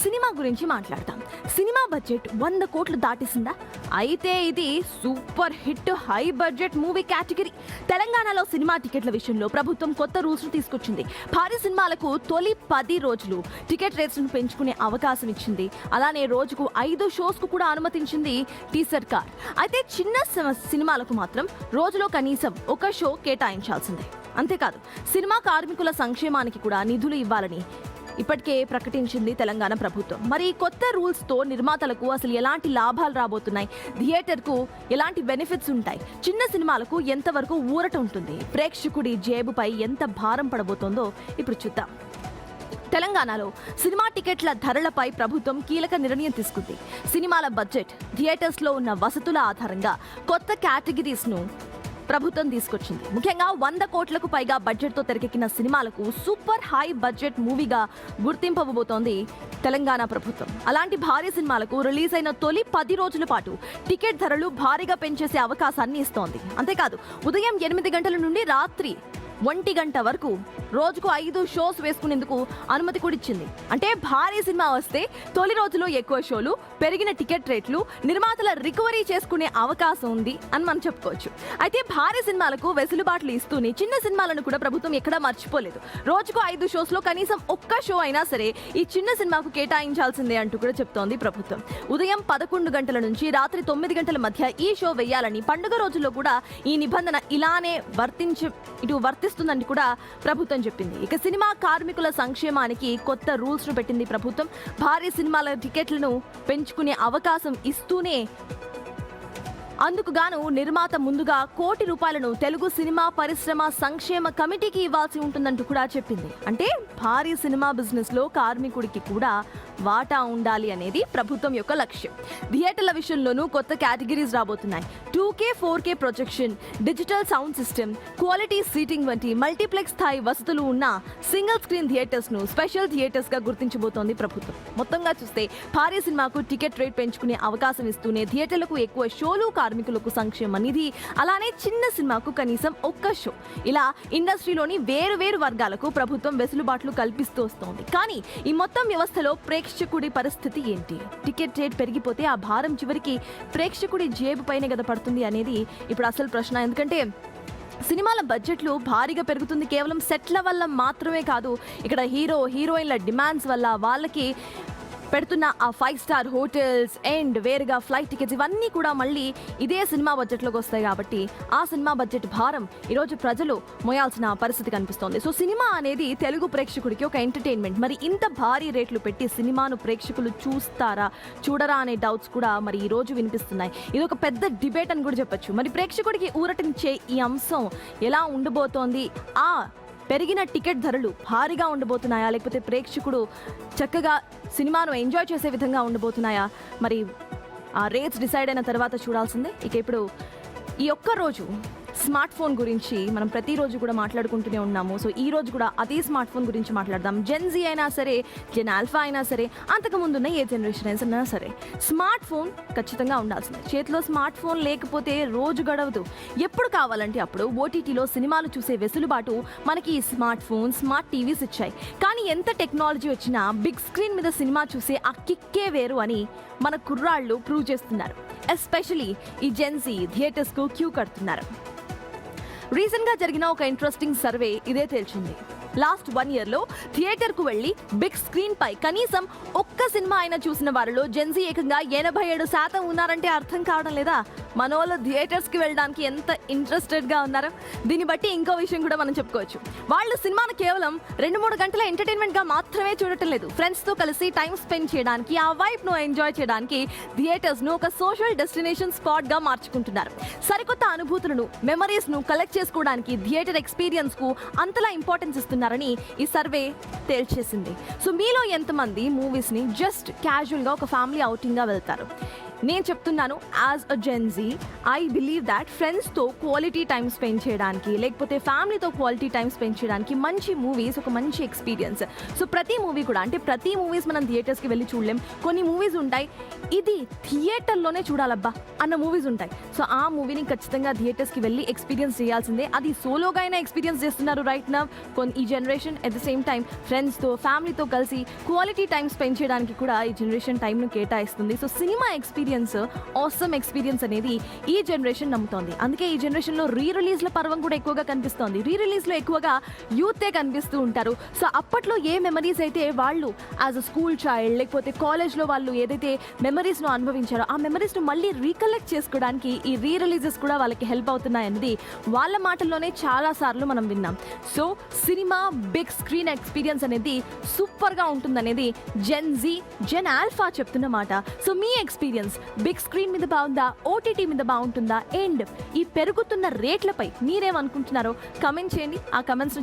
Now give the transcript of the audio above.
Cinema గురించి మాట్లాడతాం. Cinema budget 100 కోట్లు దాటిసిందా? అయితే ఇది super hit high budget movie category. తెలంగాణలో సినిమా టికెట్ల విషయంలో ప్రభుత్వం కొత్త రూల్స్ తీసుకొచ్చింది. భారీ సినిమాలకు తొలి 10 రోజులు టికెట్ రేట్స్ ను పెంచుకునే అవకాశం ఇచ్చింది. అలానే రోజుకు 5 షోస్ కు కూడా అనుమతించింది సర్కార్. అయితే చిన్న సినిమాలకు మాత్రం రోజులో కనీసం 1 షో కేటాయించాల్సిందే. అంతేకాదు, సినిమా కార్మికుల సంక్షేమానికి కూడా నిధులు ఇవ్వాలని ఇప్పటికే ప్రకటించింది తెలంగాణ ప్రభుత్వం. మరి కొత్త రూల్స్ తో నిర్మాతలకు అసలు ఎలాంటి లాభాలు రాబోతున్నాయి, థియేటర్కు ఎలాంటి బెనిఫిట్స్ ఉంటాయి, చిన్న సినిమాలకు ఎంతవరకు ఊరట ఉంటుంది, ప్రేక్షకుడి జేబుపై ఎంత భారం పడబోతోందో ఇప్పుడు చూద్దాం. తెలంగాణలో సినిమా టికెట్ల ధరలపై ప్రభుత్వం కీలక నిర్ణయం తీసుకుంది. సినిమాల బడ్జెట్, థియేటర్స్లో ఉన్న వసతుల ఆధారంగా కొత్త కేటగిరీస్ను ప్రభుత్వం తీసుకొచ్చింది. ముఖ్యంగా 100 కోట్లకు పైగా బడ్జెట్తో తెరకెక్కిన సినిమాలకు సూపర్ హై బడ్జెట్ మూవీగా గుర్తింపబోతోంది తెలంగాణ ప్రభుత్వం. అలాంటి భారీ సినిమాలకు రిలీజ్ అయిన తొలి 10 రోజుల పాటు టికెట్ ధరలు భారీగా పెంచేసే అవకాశాన్ని ఇస్తోంది. అంతేకాదు, ఉదయం 8 గంటల నుండి రాత్రి 1 గంట వరకు రోజుకు 5 షోస్ వేసుకునేందుకు అనుమతి కూడా ఇచ్చింది. అంటే భారీ సినిమా వస్తే తొలి రోజులో ఎక్కువ షోలు, పెరిగిన టికెట్ రేట్లు, నిర్మాతల రికవరీ చేసుకునే అవకాశం ఉంది అని మనం చెప్పుకోవచ్చు. అయితే భారీ సినిమాలకు వెసులుబాట్లు ఇస్తూనే చిన్న సినిమాలను కూడా ప్రభుత్వం ఎక్కడా మర్చిపోలేదు. రోజుకు 5 షోస్లో కనీసం 1 షో అయినా సరే ఈ చిన్న సినిమాకు కేటాయించాల్సిందే అంటూ కూడా చెప్తోంది ప్రభుత్వం. ఉదయం 11 గంటల నుంచి రాత్రి 9 గంటల మధ్య ఈ షో వేయాలని పండుగ రోజుల్లో కూడా ఈ నిబంధన ఇలానే వర్తిస్తుందని కూడా ప్రభుత్వం చెప్పింది. ఇక సినిమా కార్మికుల సంక్షేమానికి కొత్త రూల్స్ ను పెట్టింది ప్రభుత్వం. భారీ సినిమాల టికెట్లను పెంచుకునే అవకాశం ఇస్తూనే అందుకు గాను నిర్మాత ముందుగా ₹1 కోటి తెలుగు సినిమా పరిశ్రమ సంక్షేమ కమిటీకి ఇవ్వాల్సి ఉంటుందంటూ కూడా చెప్పింది. అంటే భారీ సినిమా బిజినెస్ లో కార్మికుడికి కూడా వాటా ఉండాలి అనేది ప్రభుత్వం యొక్క లక్ష్యం. థియేటర్ల విషయంలోనూ కొత్త కేటగిరీస్ రాబోతున్నాయి. 2K, 4K projection, digital sound system, quality seating వంటి మల్టీప్లెక్స్ స్థాయి వసతులు ఉన్న సింగిల్ స్క్రీన్ థియేటర్స్ ను స్పెషల్ థియేటర్స్ గా గుర్తించబోతోంది ప్రభుత్వం. మొత్తంగా చూస్తే భారీ సినిమాకు టికెట్ రేట్ పెంచుకునే అవకాశం ఇస్తూనే థియేటర్లకు ఎక్కువ షోలు, కార్మికులకు సంక్షేమ నిధి, అలానే చిన్న సినిమాకు కనీసం 1 షో, ఇలా ఇండస్ట్రీలోని వేరు వర్గాలకు ప్రభుత్వం వెసులుబాట్లు కల్పిస్తూ వస్తోంది. కానీ ఈ మొత్తం వ్యవస్థలో ప్రేక్షకుడి పరిస్థితి ఏంటి? టికెట్ రేట్ పెరిగిపోతే ఆ భారం చివరికి ప్రేక్షకుడి జేబు పైనే కదా పడుతుంది అనేది ఇప్పుడు అసలు ప్రశ్న. ఎందుకంటే సినిమాల బడ్జెట్లు భారీగా పెరుగుతుంది కేవలం సెట్ల వల్ల మాత్రమే కాదు, ఇక్కడ హీరోయిన్ల డిమాండ్స్ వల్ల, వాళ్ళకి పెడుతున్న ఆ 5 స్టార్ హోటల్స్ అండ్ వేరుగా ఫ్లైట్ టికెట్స్ ఇవన్నీ కూడా మళ్ళీ ఇదే సినిమా బడ్జెట్లోకి వస్తాయి. కాబట్టి ఆ సినిమా బడ్జెట్ భారం ఈరోజు ప్రజలు మోయాల్సిన పరిస్థితి కనిపిస్తోంది. సో సినిమా అనేది తెలుగు ప్రేక్షకుడికి ఒక ఎంటర్టైన్మెంట్. మరి ఇంత భారీ రేట్లు పెట్టి సినిమాను ప్రేక్షకులు చూడరా అనే డౌట్స్ కూడా మరి ఈ రోజు వినిపిస్తున్నాయి. ఇది ఒక పెద్ద డిబేట్ అని కూడా చెప్పొచ్చు. మరి ప్రేక్షకుడికి ఊరటనిచ్చే ఈ అంశం ఎలా ఉండబోతోంది? పెరిగిన టికెట్ ధరలు భారీగా ఉండబోతున్నాయా, లేకపోతే ప్రేక్షకుడు చక్కగా సినిమాను ఎంజాయ్ చేసే విధంగా ఉండబోతున్నాయా? మరి ఆ రేట్స్ డిసైడ్ అయిన తర్వాత చూడాల్సిందే. ఇక ఇప్పుడు ఈ ఒక్క రోజు స్మార్ట్ ఫోన్ గురించి మనం ప్రతిరోజు కూడా మాట్లాడుకుంటూనే ఉన్నాము. సో ఈ రోజు కూడా అదే స్మార్ట్ ఫోన్ గురించి మాట్లాడదాం. జెన్ జీ అయినా సరే, జెన్ ఆల్ఫా అయినా సరే, అంతకు ముందున్న ఏ జనరేషన్ అయినా సరే స్మార్ట్ ఫోన్ ఖచ్చితంగా ఉండాల్సిందే. చేతిలో స్మార్ట్ ఫోన్ లేకపోతే రోజు గడవదు. ఎప్పుడు కావాలంటే అప్పుడు ఓటీటీలో సినిమాలు చూసే వెసులుబాటు మనకి ఈ స్మార్ట్ ఫోన్, స్మార్ట్ టీవీస్ ఇచ్చాయి. కానీ ఎంత టెక్నాలజీ వచ్చినా బిగ్ స్క్రీన్ మీద సినిమా చూసే ఆ కిక్కే వేరు అని మన కుర్రాళ్ళు ప్రూవ్ చేస్తున్నారు. ఎస్పెషలీ ఈ జెన్ జీ థియేటర్స్కు క్యూ కడుతున్నారు. రీసెంట్గా జరిగిన ఒక ఇంట్రెస్టింగ్ సర్వే ఇదే తేల్చింది. లాస్ట్ 1 yearలో థియేటర్కు వెళ్ళి బిగ్ స్క్రీన్ పై కనీసం 1 సినిమా అయినా చూసిన వారిలో జెన్ జీ ఏకంగా 87% ఉన్నారంటే అర్థం కావడం లేదా మనోళ్ళు థియేటర్స్కి వెళ్ళడానికి ఎంత ఇంట్రెస్టెడ్గా ఉన్నారో? దీన్ని బట్టి ఇంకో విషయం కూడా మనం చెప్పుకోవచ్చు. వాళ్ళు సినిమాను కేవలం 2-3 గంటల ఎంటర్టైన్మెంట్గా మాత్రమే చూడటం లేదు. ఫ్రెండ్స్తో కలిసి టైం స్పెండ్ చేయడానికి, ఆ వైబ్ను ఎంజాయ్ చేయడానికి థియేటర్స్ను ఒక సోషల్ డెస్టినేషన్ స్పాట్గా మార్చుకుంటున్నారు. సరికొత్త అనుభూతులను, మెమరీస్ను కలెక్ట్ చేసుకోవడానికి థియేటర్ ఎక్స్పీరియన్స్కు అంతలా ఇంపార్టెన్స్ ఇస్తున్నారు ఈ సర్వే తేల్చేసింది. సో మీలో ఎంతమంది మూవీస్ ని జస్ట్ క్యాజువల్ గా ఒక ఫ్యామిలీ అవుటింగ్ గా వెళ్తారు? నేను చెప్తున్నాను as a Gen Z I believe that ఫ్రెండ్స్తో క్వాలిటీ టైం స్పెండ్ చేయడానికి లేకపోతే ఫ్యామిలీతో క్వాలిటీ టైం స్పెండ్ చేయడానికి మంచి మూవీస్ ఒక మంచి ఎక్స్పీరియన్స్. సో ప్రతి మూవీ కూడా అంటే ప్రతి మూవీస్ మనం థియేటర్స్కి వెళ్ళి చూడలేం. కొన్ని మూవీస్ ఉంటాయి ఇది థియేటర్లోనే చూడాలబ్బా అన్న మూవీస్ ఉంటాయి. సో ఆ మూవీని ఖచ్చితంగా థియేటర్స్కి వెళ్ళి ఎక్స్పీరియన్స్ చేయాల్సిందే. అది సోలోగా అయినా ఎక్స్పీరియన్స్ చేస్తున్నారు రైట్ నౌ ఈ generation. At the same time ఫ్రెండ్స్తో ఫ్యామిలీతో కలిసి క్వాలిటీ టైం స్పెండ్ చేయడానికి కూడా ఈ జనరేషన్ టైంను కేటాయిస్తుంది. So cinema experience awesome experience అనేది ఈ జనరేషన్ నమ్ముతోంది. అందుకే ఈ జనరేషన్లో రీ రిలీజ్ల పర్వం కూడా ఎక్కువగా కనిపిస్తోంది. రీ రిలీజ్లో ఎక్కువగా యూతే కనిపిస్తూ ఉంటారు. సో అప్పట్లో ఏ మెమరీస్ అయితే వాళ్ళు యాజ్ అ స్కూల్ చైల్డ్ లేకపోతే కాలేజ్లో వాళ్ళు ఏదైతే మెమరీస్ను అనుభవించారో ఆ మెమరీస్ను మళ్ళీ రీకలెక్ట్ చేసుకోవడానికి ఈ రీ రిలీజెస్ కూడా వాళ్ళకి హెల్ప్ అవుతున్నాయన్నది వాళ్ళ మాటల్లోనే చాలాసార్లు మనం విన్నాం. So cinema big screen experience అనేది సూపర్గా ఉంటుందనేది జెన్ ఆల్ఫా చెప్తున్న మాట. సో మీ ఎక్స్పీరియన్స్ బిగ్ స్క్రీన్ మీద బాగుందా, ఓటీటీ మీద బాగుంటుందా, అండ్ ఈ పెరుగుతున్న రేట్లపై మీరేమనుకుంటున్నారో కమెంట్ చేయండి. ఆ కమెంట్స్